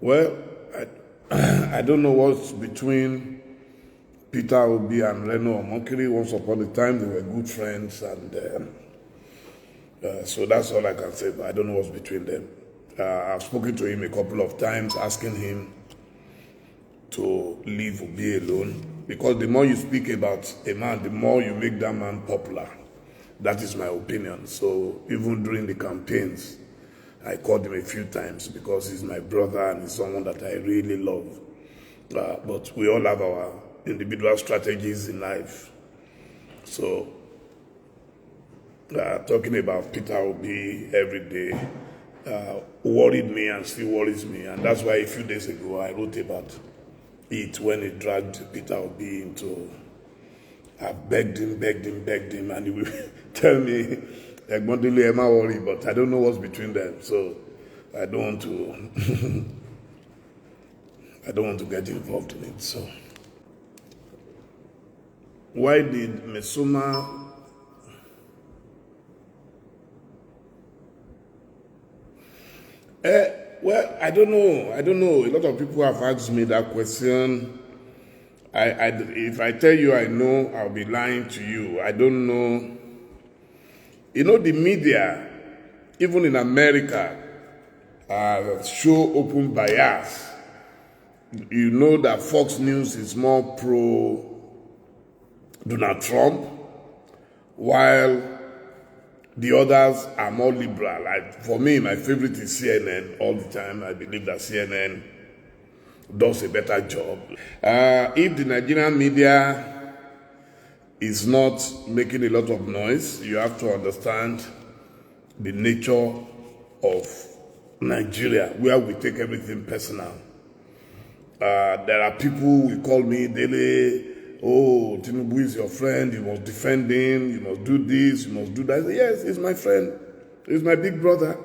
Well, I don't know what's between Peter Obi and Reno Omokri. Once upon a time, they were good friends, and so that's all I can say. But I don't know what's between them. I've spoken to him a couple of times, asking him to leave Obi alone, because the more you speak about a man, the more you make that man popular. That is my opinion. So even during the campaigns, I called him a few times because he's my brother and he's someone that I really love. But we all have our individual strategies in life. So talking about Peter Obi every day worried me and still worries me. And that's why a few days ago I wrote about it when he dragged Peter Obi into... I begged him, and he will tell me, Egbondile, Emma worry, but I don't know what's between them, so I don't want to I don't want to get involved in it. So why did Mesoma well, I don't know. A lot of people have asked me that question. If I tell you I know, I'll be lying to you. I don't know. You know, the media, even in America, show open bias. You know that Fox News is more pro Donald Trump, while the others are more liberal. For me, my favorite is CNN all the time. I believe that CNN does a better job. If the Nigerian media is not making a lot of noise, you have to understand the nature of Nigeria, where we take everything personal. There are people who call me daily, oh, Tinubu is your friend, you must defend him, you must do this, you must do that. I say, yes, he's my friend, he's my big brother.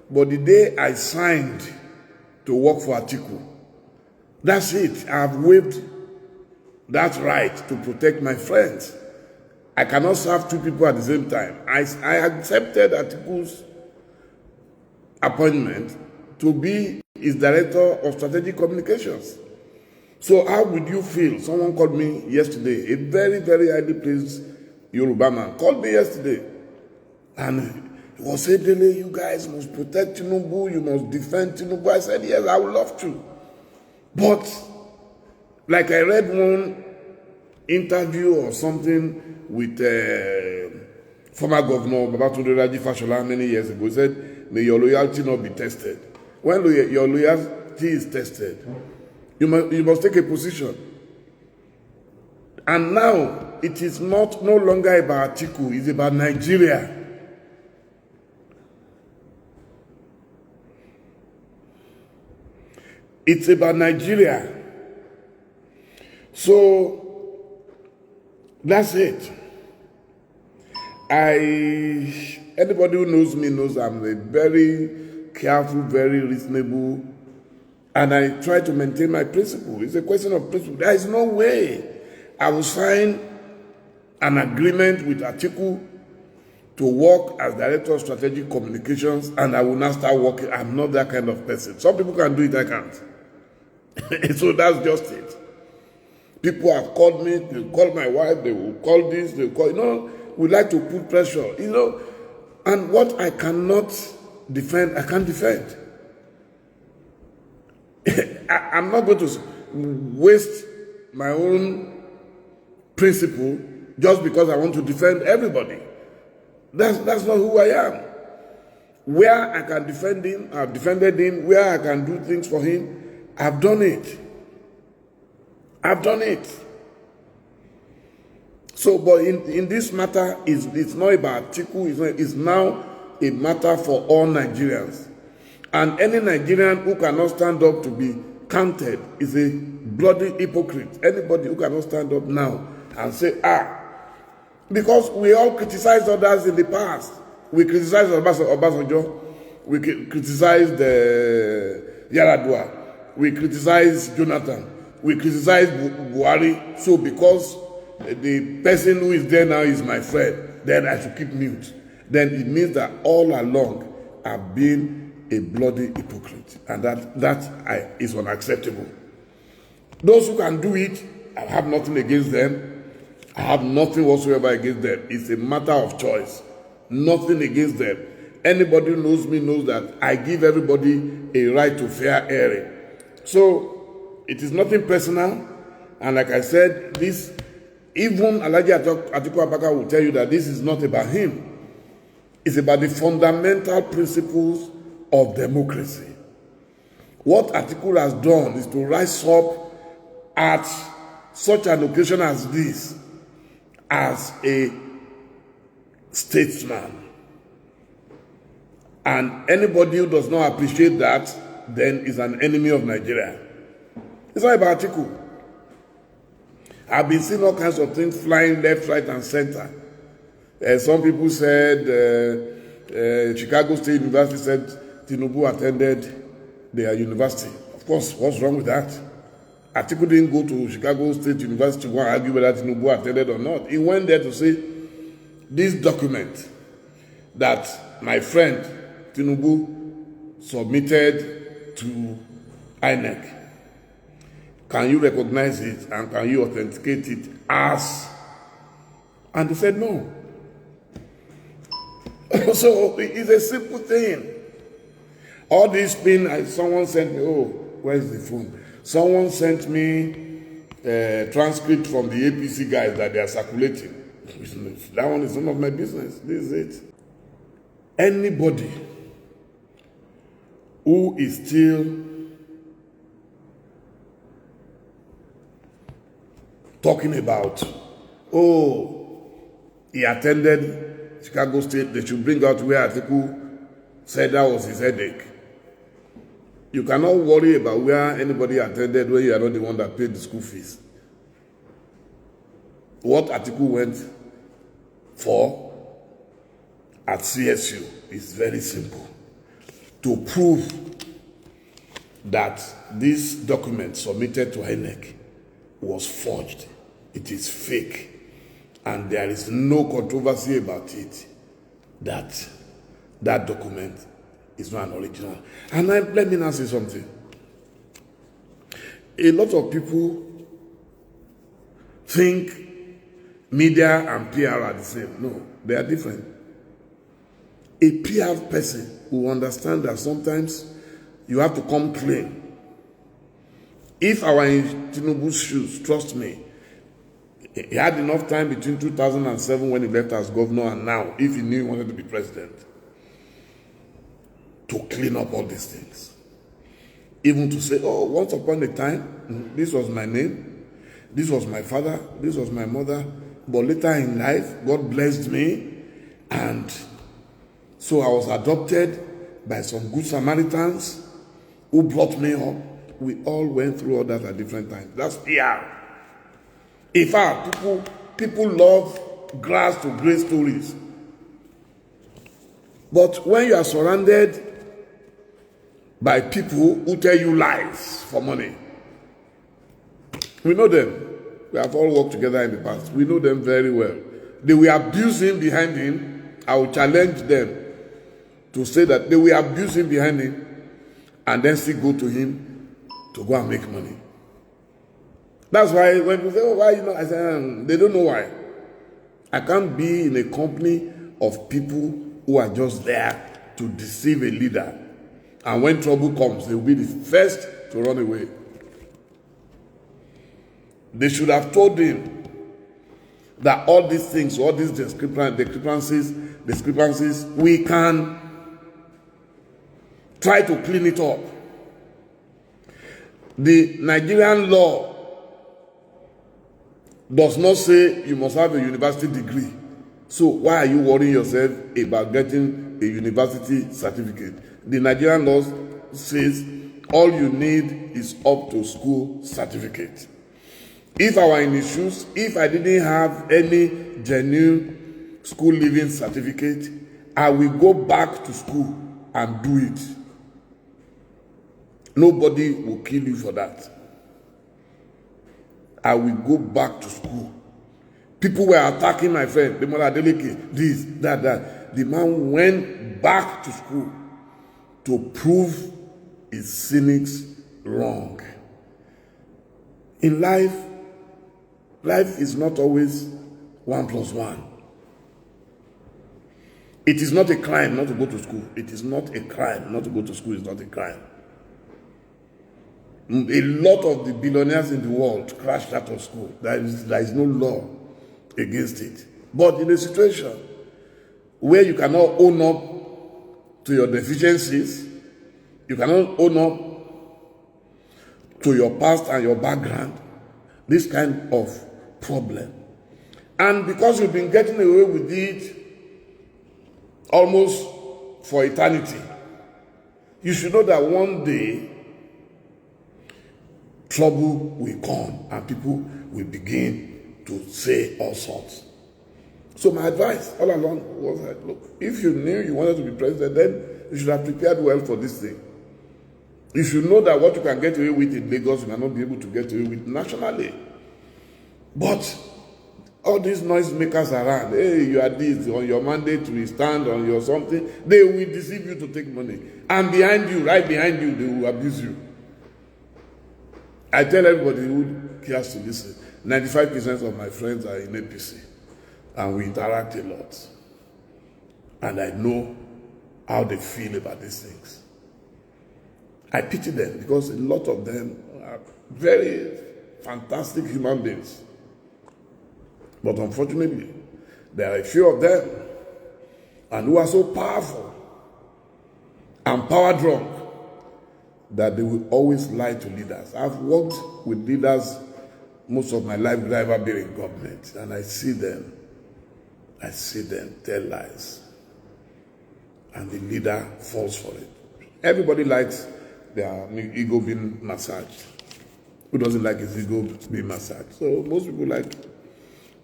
But the day I signed to work for Atiku, that's it. I've waived that right to protect my friends. I cannot serve two people at the same time. I accepted Atiku's appointment to be his director of strategic communications. So how would you feel? Someone called me yesterday, a very, very highly placed Yoruba man called me yesterday, and he was saying, Dele, you guys must protect Tinubu, you must defend Tinubu. I said, yes, I would love to. But, like I read one interview or something with former governor Babatunde Raji Fashola many years ago, he said, may your loyalty not be tested. When your loyalty is tested, you must take a position. And now, it is no longer about Atiku, it's about Nigeria. It's about Nigeria. So, that's it. Anybody who knows me knows I'm a very careful, very reasonable, and I try to maintain my principle. It's a question of principle. There is no way I will sign an agreement with Atiku to work as Director of Strategic Communications, and I will not start working. I'm not that kind of person. Some people can do it, I can't. So that's just it. People have called me, they will call my wife, they will call this, they will call, we like to put pressure, and what I cannot defend, I can't defend. I'm not going to waste my own principle just because I want to defend everybody. That's not who I am. Where I can defend him, I've defended him. Where I can do things for him, I've done it. So, but in this matter, it's not about Atiku, it's now a matter for all Nigerians. And any Nigerian who cannot stand up to be counted is a bloody hypocrite. Anybody who cannot stand up now and say, because we all criticized others in the past. We criticized Obasanjo, we criticized Yaradua, we criticized Jonathan, we criticized Buhari. So because the person who is there now is my friend, then I should keep mute. Then it means that all along I've been a bloody hypocrite. And that is unacceptable. Those who can do it, I have nothing against them. I have nothing whatsoever against them. It's a matter of choice. Nothing against them. Anybody who knows me knows that I give everybody a right to fair hearing. So it is nothing personal. And like I said, this, even Alhaji Atiku Abubakar will tell you that this is not about him. It's about the fundamental principles of democracy. What Atiku has done is to rise up at such an occasion as this as a statesman. And anybody who does not appreciate that then is an enemy of Nigeria. It's not about Atiku. I've been seeing all kinds of things flying left, right, and center. Some people said Chicago State University said Tinubu attended their university. Of course, what's wrong with that? Atiku didn't go to Chicago State University to go and argue whether Tinubu attended or not. He went there to say, this document that my friend Tinubu submitted to INEC, can you recognize it and can you authenticate it as? And they said no. So it's a simple thing. All this thing, someone sent me, oh, where's the phone? Someone sent me a transcript from the APC guys that they are circulating. That one is none of my business. This is it. Anybody who is still talking about, oh, he attended Chicago State, they should bring out where Atiku said that was his headache. You cannot worry about where anybody attended when you are not the one that paid the school fees. What Atiku went for at CSU is very simple. To prove that this document submitted to INEC was forged. It is fake. And there is no controversy about it that that document is not an original. And let me now say something. A lot of people think media and PR are the same. No, they are different. A PR person will understand that sometimes you have to come clean. If I were in Tinubu's shoes, trust me, he had enough time between 2007 when he left as governor and now, if he knew he wanted to be president, to clean up all these things. Even to say, oh, once upon a time, this was my name, this was my father, this was my mother, but later in life, God blessed me, and so I was adopted by some good Samaritans who brought me up. We all went through all that at different times. That's PR. In fact, people love grass to grace stories. But when you are surrounded by people who tell you lies for money, we know them. We have all worked together in the past. We know them very well. They will abuse him behind him. I will challenge them to say that they will abuse him behind him and then still go to him to go and make money. That's why when people say, oh, why you know? I say, they don't know why. I can't be in a company of people who are just there to deceive a leader. And when trouble comes, they will be the first to run away. They should have told him that all these things, all these discrepancies, we can try to clean it up. The Nigerian law does not say you must have a university degree. So why are you worrying yourself about getting a university certificate? The Nigerian law says all you need is up to school certificate. If I were in his shoes, if I didn't have any genuine school leaving certificate, I will go back to school and do it. Nobody will kill you for that. I will go back to school. People were attacking my friend, the mother Adeleke, this, that. The man went back to school to prove his cynics wrong. In life is not always 1 + 1. It is not a crime not to go to school. It is not a crime not to go to school. It's not a crime. A lot of the billionaires in the world crashed out of school. There is no law against it. But in a situation where you cannot own up to your deficiencies, you cannot own up to your past and your background, this kind of problem. And because you've been getting away with it almost for eternity, you should know that one day trouble will come and people will begin to say all sorts. So my advice all along was that, look, if you knew you wanted to be president, then you should have prepared well for this thing. You should know that what you can get away with in Lagos, you cannot be able to get away with nationally. But all these noisemakers around, hey, you are this, on your mandate to stand on your something, they will deceive you to take money. And behind you, right behind you, they will abuse you. I tell everybody who cares to listen, 95% of my friends are in APC. And we interact a lot. And I know how they feel about these things. I pity them because a lot of them are very fantastic human beings. But unfortunately, there are a few of them and who are so powerful and power drunk that they will always lie to leaders. I've worked with leaders most of my life without ever being in government, and I see them tell lies. And the leader falls for it. Everybody likes their ego being massaged. Who doesn't like his ego being massaged? So most people like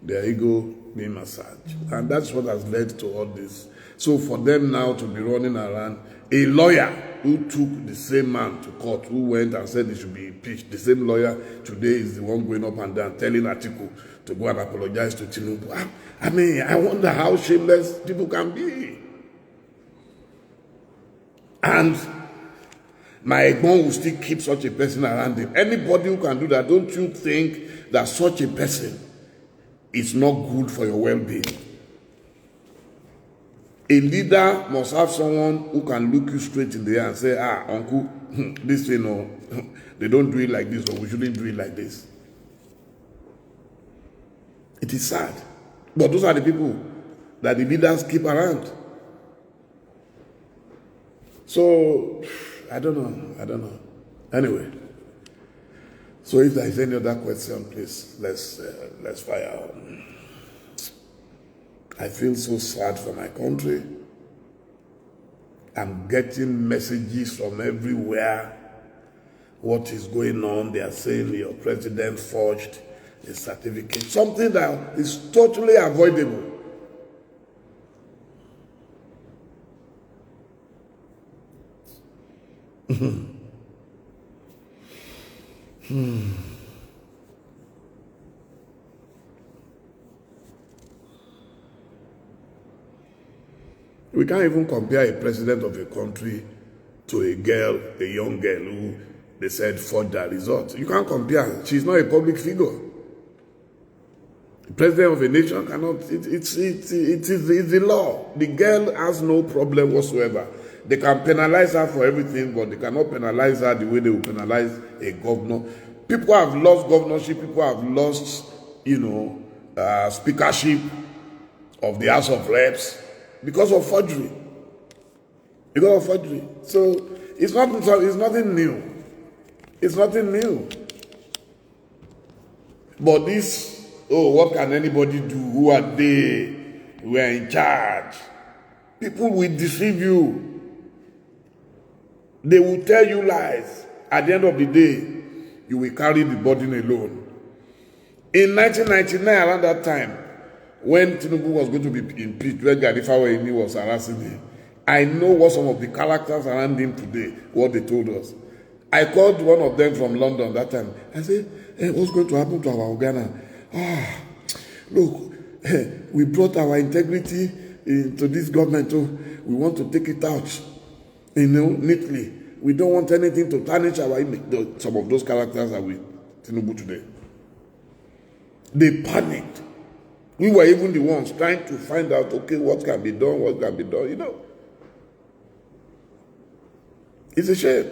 their ego being massaged. And that's what has led to all this. So for them now to be running around, a lawyer who took the same man to court, who went and said he should be impeached, the same lawyer today is the one going up and down telling Atiku to go and apologize to Tinubu. I mean, I wonder how shameless people can be. And my Egbon will still keep such a person around him. Anybody who can do that, don't you think that such a person is not good for your well-being? A leader must have someone who can look you straight in the eye and say, uncle, this thing, no, they don't do it like this, or we shouldn't do it like this. It is sad. But those are the people that the leaders keep around. So, I don't know. Anyway, so if there is any other question, please, let's fire on. I feel so sad for my country. I'm getting messages from everywhere. What is going on? They are saying your president forged a certificate. Something that is totally avoidable. We can't even compare a president of a country to a girl, a young girl who they said forged their results. You can't compare. She's not a public figure. The president of a nation cannot. It is the law. The girl has no problem whatsoever. They can penalize her for everything, but they cannot penalize her the way they will penalize a governor. People have lost governorship. People have lost, speakership of the House of Reps because of forgery. Because of forgery. So it's nothing new. It's nothing new. But this, what can anybody do? Who are they? We are in charge. People will deceive you. They will tell you lies. At the end of the day, you will carry the burden alone. In 1999, around that time, when Tinubu was going to be impeached, when Gani Fawehinmi was harassing him, I know what some of the characters around him today, what they told us. I called one of them from London that time. I said, hey, what's going to happen to our Ghana? Look, we brought our integrity into this government. We want to take it out. neatly. We don't want anything to tarnish our image. Some of those characters are with Tinubu today. They panicked. We were even the ones trying to find out, okay, what can be done, It's a shame.